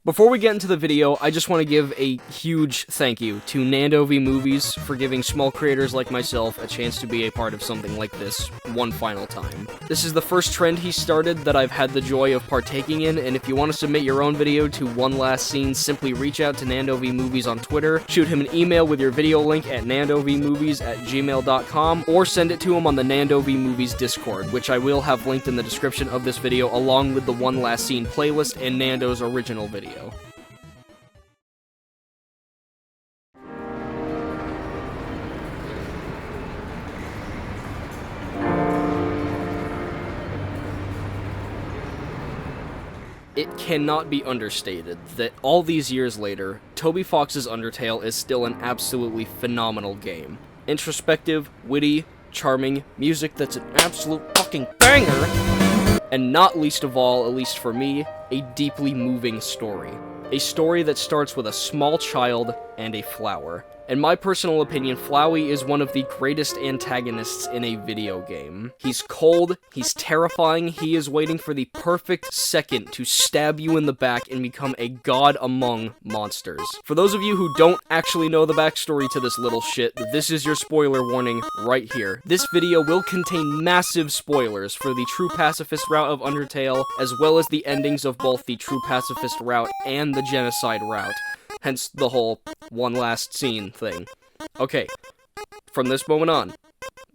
Before we get into the video, I just want to give a huge thank you to Nando V Movies for giving small creators like myself a chance to be a part of something like this one final time. This is the first trend he started that I've had the joy of partaking in, and if you want to submit your own video to One Last Scene, simply reach out to Nando V Movies on Twitter, shoot him an email with your video link at nandovmovies@gmail.com, or send it to him on the Nando V Movies Discord, which I will have linked in the description of this video along with the One Last Scene playlist and Nando's original video. It cannot be understated that all these years later, Toby Fox's Undertale is still an absolutely phenomenal game. Introspective, witty, charming, music that's an absolute fucking banger, and not least of all, at least for me, a deeply moving story. A story that starts with a small child and a flower. In my personal opinion, Flowey is one of the greatest antagonists in a video game. He's cold, he's terrifying, he is waiting for the perfect second to stab you in the back and become a god among monsters. For those of you who don't actually know the backstory to this little shit, this is your spoiler warning right here. This video will contain massive spoilers for the true pacifist route of Undertale, as well as the endings of both the true pacifist route and the genocide route. Hence the whole one last scene thing. Okay, from this moment on,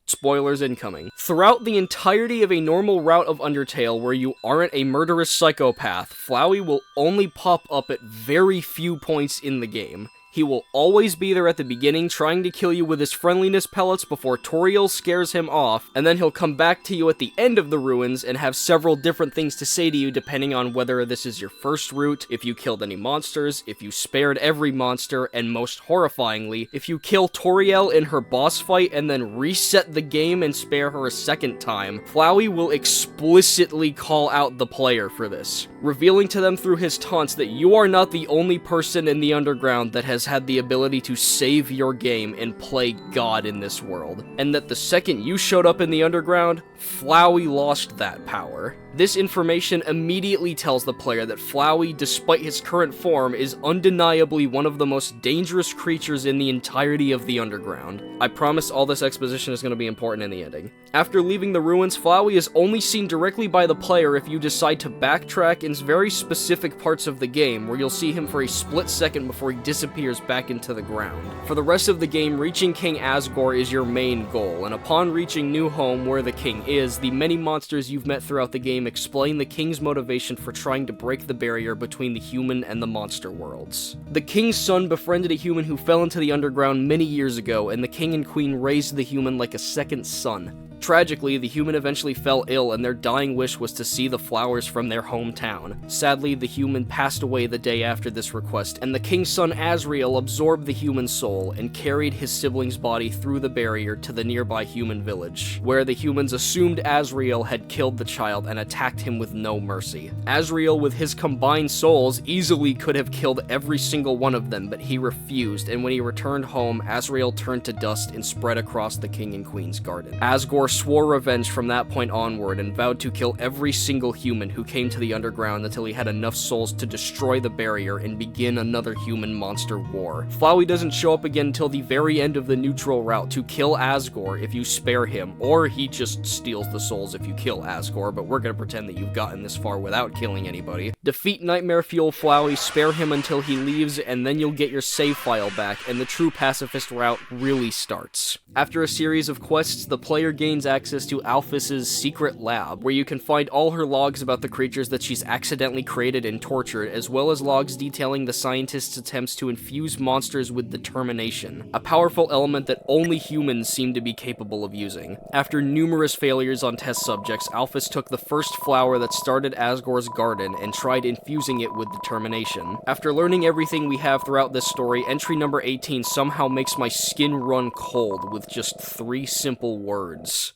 spoilers incoming. Throughout the entirety of a normal route of Undertale where you aren't a murderous psychopath, Flowey will only pop up at very few points in the game. He will always be there at the beginning, trying to kill you with his friendliness pellets before Toriel scares him off, and then he'll come back to you at the end of the ruins and have several different things to say to you depending on whether this is your first route, if you killed any monsters, if you spared every monster, and most horrifyingly, if you kill Toriel in her boss fight and then reset the game and spare her a second time. Flowey will explicitly call out the player for this, revealing to them through his taunts that you are not the only person in the underground that has had the ability to save your game and play God in this world, and that the second you showed up in the underground, Flowey lost that power. This information immediately tells the player that Flowey, despite his current form, is undeniably one of the most dangerous creatures in the entirety of the underground. I promise all this exposition is going to be important in the ending. After leaving the ruins, Flowey is only seen directly by the player if you decide to backtrack in very specific parts of the game, where you'll see him for a split second before he disappears back into the ground. For the rest of the game, reaching King Asgore is your main goal, and upon reaching New Home, where the king is, the many monsters you've met throughout the game explain the king's motivation for trying to break the barrier between the human and the monster worlds. The king's son befriended a human who fell into the underground many years ago, and the king and queen raised the human like a second son. Tragically, the human eventually fell ill, and their dying wish was to see the flowers from their hometown. Sadly, the human passed away the day after this request, and the king's son Asriel absorbed the human soul and carried his sibling's body through the barrier to the nearby human village, where the humans assumed Asriel had killed the child and attacked him with no mercy. Asriel, with his combined souls, easily could have killed every single one of them, but he refused, and when he returned home, Asriel turned to dust and spread across the king and queen's garden. Asgore swore revenge from that point onward and vowed to kill every single human who came to the underground until he had enough souls to destroy the barrier and begin another human-monster war. Flowey doesn't show up again until the very end of the neutral route to kill Asgore if you spare him, or he just steals the souls if you kill Asgore, but we're gonna pretend that you've gotten this far without killing anybody. Defeat Nightmare Fuel Flowey, spare him until he leaves, and then you'll get your save file back, and the true pacifist route really starts. After a series of quests, the player gains access to Alphys's secret lab, where you can find all her logs about the creatures that she's accidentally created and tortured, as well as logs detailing the scientist's attempts to infuse monsters with determination, a powerful element that only humans seem to be capable of using. After numerous failures on test subjects, Alphys took the first flower that started Asgore's garden and tried infusing it with determination. After learning everything we have throughout this story, entry number 18 somehow makes my skin run cold with just 3 simple words.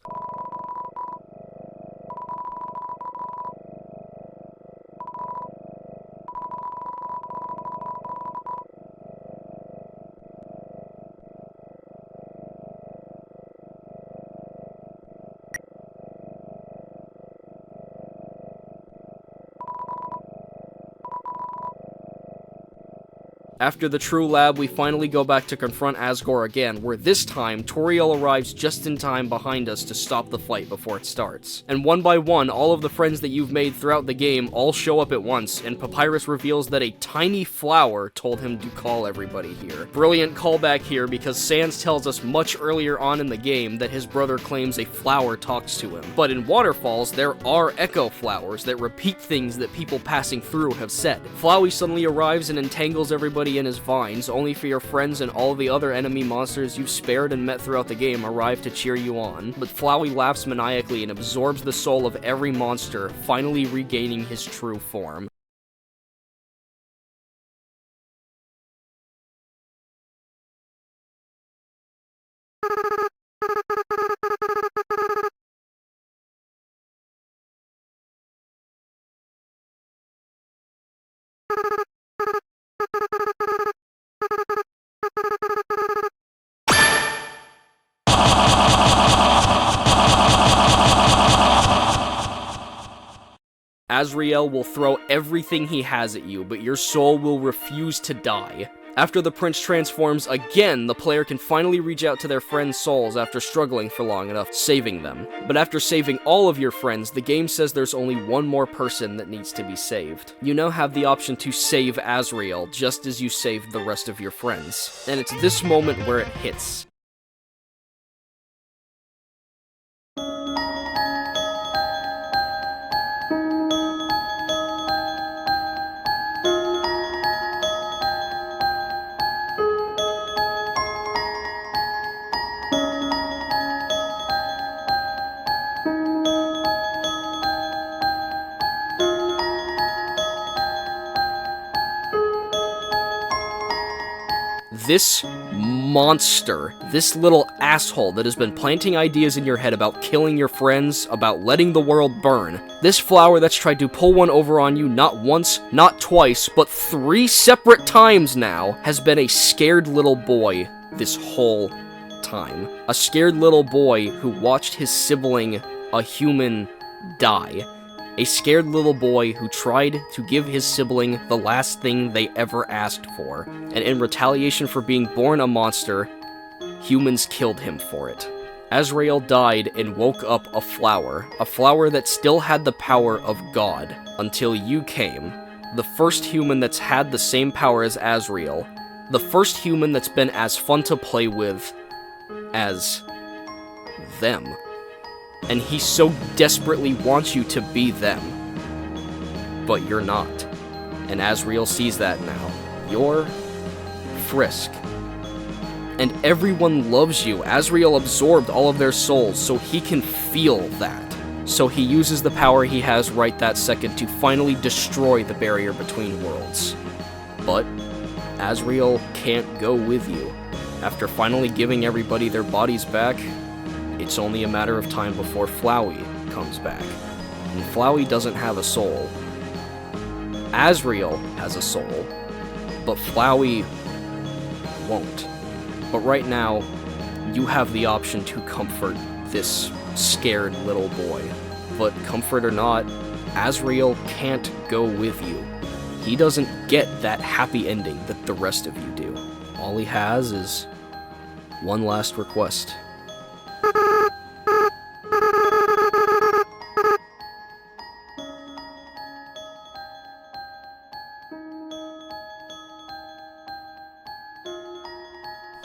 After the True Lab, we finally go back to confront Asgore again, where this time, Toriel arrives just in time behind us to stop the fight before it starts. And one by one, all of the friends that you've made throughout the game all show up at once, and Papyrus reveals that a tiny flower told him to call everybody here. Brilliant callback here, because Sans tells us much earlier on in the game that his brother claims a flower talks to him. But in Waterfalls, there are echo flowers that repeat things that people passing through have said. Flowey suddenly arrives and entangles everybody in his vines, only for your friends and all the other enemy monsters you've spared and met throughout the game arrive to cheer you on. But Flowey laughs maniacally and absorbs the soul of every monster, finally regaining his true form. Azrael will throw everything he has at you, but your soul will refuse to die. After the prince transforms again, the player can finally reach out to their friends' souls after struggling for long enough, saving them. But after saving all of your friends, the game says there's only one more person that needs to be saved. You now have the option to save Azrael, just as you saved the rest of your friends. And it's this moment where it hits. This monster, this little asshole that has been planting ideas in your head about killing your friends, about letting the world burn, this flower that's tried to pull one over on you not once, not twice, but 3 separate times now, has been a scared little boy this whole time. A scared little boy who watched his sibling, a human, die. A scared little boy who tried to give his sibling the last thing they ever asked for, and in retaliation for being born a monster, humans killed him for it. Azrael died and woke up a flower that still had the power of God, until you came, the first human that's had the same power as Azrael, the first human that's been as fun to play with as them. And he so desperately wants you to be them. But you're not. And Azrael sees that now. You're Frisk. And everyone loves you. Azrael absorbed all of their souls, so he can feel that. So he uses the power he has right that second to finally destroy the barrier between worlds. But Azrael can't go with you. After finally giving everybody their bodies back, it's only a matter of time before Flowey comes back. And Flowey doesn't have a soul. Azrael has a soul, but Flowey won't. But right now, you have the option to comfort this scared little boy. But comfort or not, Azrael can't go with you. He doesn't get that happy ending that the rest of you do. All he has is one last request.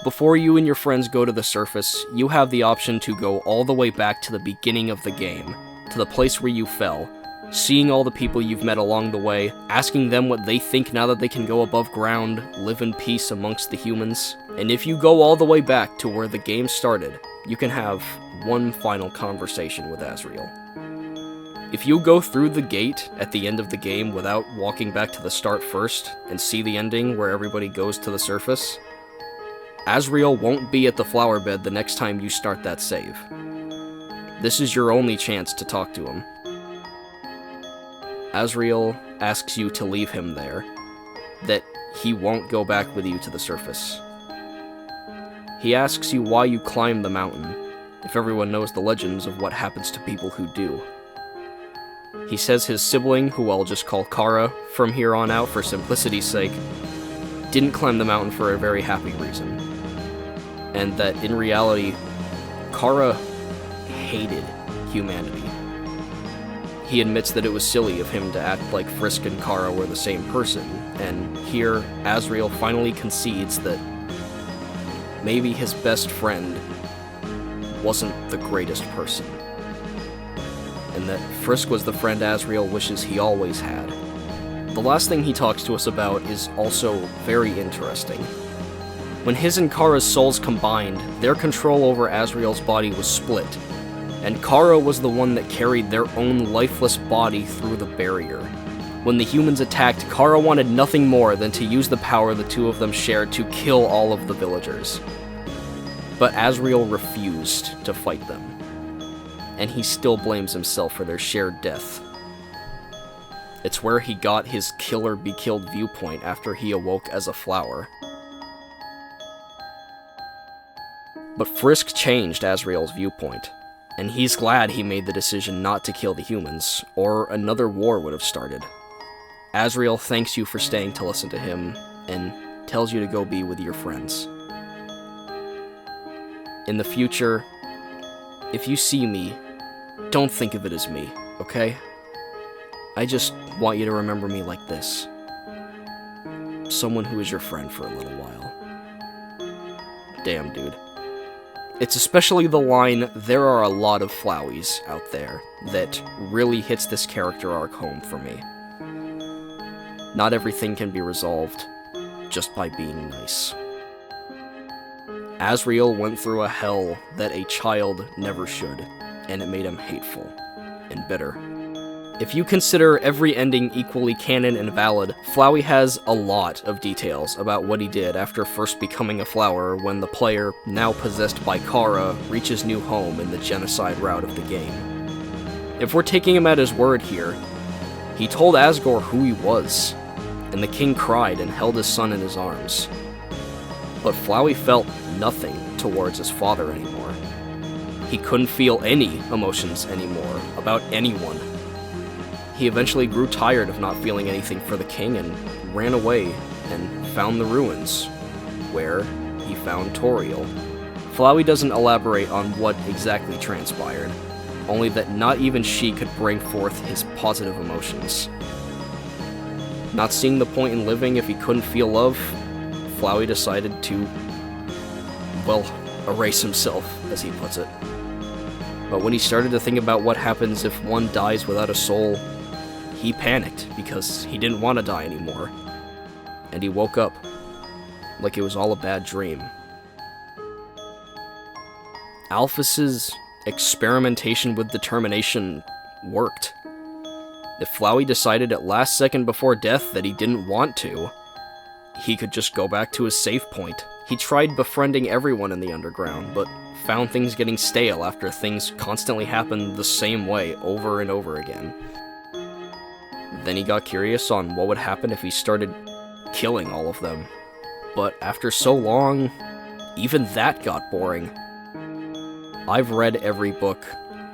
Before you and your friends go to the surface, you have the option to go all the way back to the beginning of the game, to the place where you fell, seeing all the people you've met along the way, asking them what they think now that they can go above ground, live in peace amongst the humans. And if you go all the way back to where the game started, you can have one final conversation with Azrael. If you go through the gate at the end of the game without walking back to the start first, and see the ending where everybody goes to the surface, Azrael won't be at the flower bed the next time you start that save. This is your only chance to talk to him. Azrael asks you to leave him there, that he won't go back with you to the surface. He asks you why you climbed the mountain, if everyone knows the legends of what happens to people who do. He says his sibling, who I'll just call Kara from here on out for simplicity's sake, didn't climb the mountain for a very happy reason. And that in reality, Kara hated humanity. He admits that it was silly of him to act like Frisk and Kara were the same person, and here, Asriel finally concedes that maybe his best friend wasn't the greatest person, and that Frisk was the friend Asriel wishes he always had. The last thing he talks to us about is also very interesting. When his and Kara's souls combined, their control over Asriel's body was split, and Kara was the one that carried their own lifeless body through the barrier. When the humans attacked, Kara wanted nothing more than to use the power the two of them shared to kill all of the villagers. But Asriel refused to fight them, and he still blames himself for their shared death. It's where he got his kill-or-be-killed viewpoint after he awoke as a flower. But Frisk changed Asriel's viewpoint, and he's glad he made the decision not to kill the humans, or another war would have started. Asriel thanks you for staying to listen to him, and tells you to go be with your friends. In the future, if you see me, don't think of it as me, okay? I just want you to remember me like this. Someone who is your friend for a little while. Damn, dude. It's especially the line, "There are a lot of Floweys out there," that really hits this character arc home for me. Not everything can be resolved just by being nice. Asriel went through a hell that a child never should, and it made him hateful and bitter. If you consider every ending equally canon and valid, Flowey has a lot of details about what he did after first becoming a flower when the player, now possessed by Kara, reaches new home in the genocide route of the game. If we're taking him at his word here, he told Asgore who he was, and the king cried and held his son in his arms. But Flowey felt nothing towards his father anymore. He couldn't feel any emotions anymore about anyone. He eventually grew tired of not feeling anything for the king and ran away and found the ruins, where he found Toriel. Flowey doesn't elaborate on what exactly transpired, only that not even she could bring forth his positive emotions. Not seeing the point in living if he couldn't feel love, Flowey decided to, well, erase himself, as he puts it. But when he started to think about what happens if one dies without a soul, he panicked because he didn't want to die anymore. And he woke up like it was all a bad dream. Alphys's experimentation with determination worked. If Flowey decided at last second before death that he didn't want to, he could just go back to his save point. He tried befriending everyone in the underground, but found things getting stale after things constantly happened the same way over and over again. Then he got curious on what would happen if he started killing all of them. But after so long, even that got boring. I've read every book.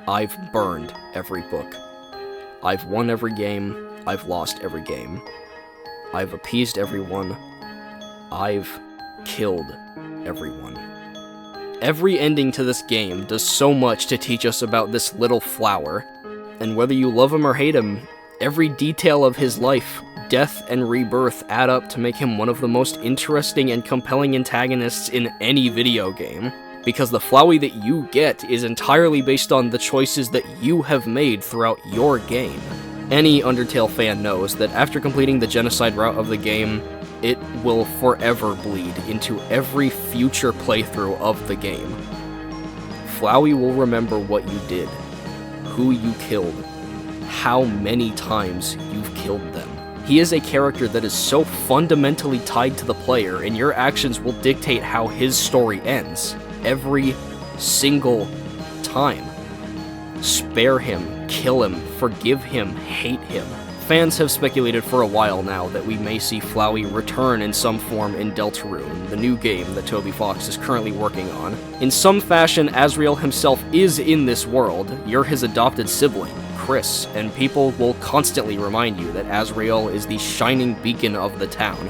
I've burned every book. I've won every game. I've lost every game. I've appeased everyone. I've killed everyone. Every ending to this game does so much to teach us about this little flower. And whether you love him or hate him, every detail of his life, death, and rebirth add up to make him one of the most interesting and compelling antagonists in any video game, because the Flowey that you get is entirely based on the choices that you have made throughout your game. Any Undertale fan knows that after completing the genocide route of the game, it will forever bleed into every future playthrough of the game. Flowey will remember what you did, who you killed, how many times you've killed them. He is a character that is so fundamentally tied to the player, and your actions will dictate how his story ends. Every single time. Spare him, kill him, forgive him, hate him. Fans have speculated for a while now that we may see Flowey return in some form in Deltarune, the new game that Toby Fox is currently working on. In some fashion, Asriel himself is in this world. You're his adopted sibling, Chris, and people will constantly remind you that Asriel is the shining beacon of the town.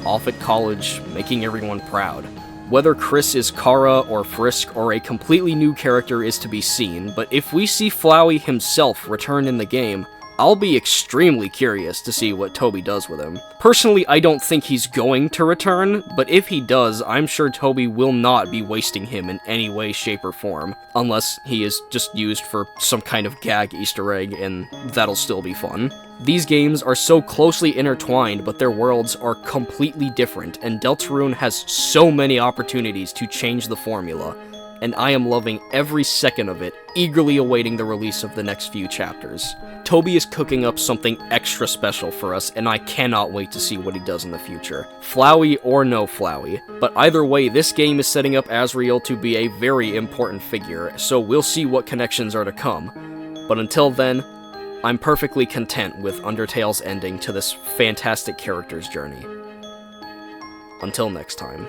off at college, making everyone proud. Whether Chris is Kara or Frisk or a completely new character is to be seen, but if we see Flowey himself return in the game, I'll be extremely curious to see what Toby does with him. Personally, I don't think he's going to return, but if he does, I'm sure Toby will not be wasting him in any way, shape, or form, unless he is just used for some kind of gag Easter egg, and that'll still be fun. These games are so closely intertwined, but their worlds are completely different, and Deltarune has so many opportunities to change the formula, and I am loving every second of it, eagerly awaiting the release of the next few chapters. Toby is cooking up something extra special for us, and I cannot wait to see what he does in the future. Flowey or no Flowey. But either way, this game is setting up Asriel to be a very important figure, so we'll see what connections are to come. But until then, I'm perfectly content with Undertale's ending to this fantastic character's journey. Until next time.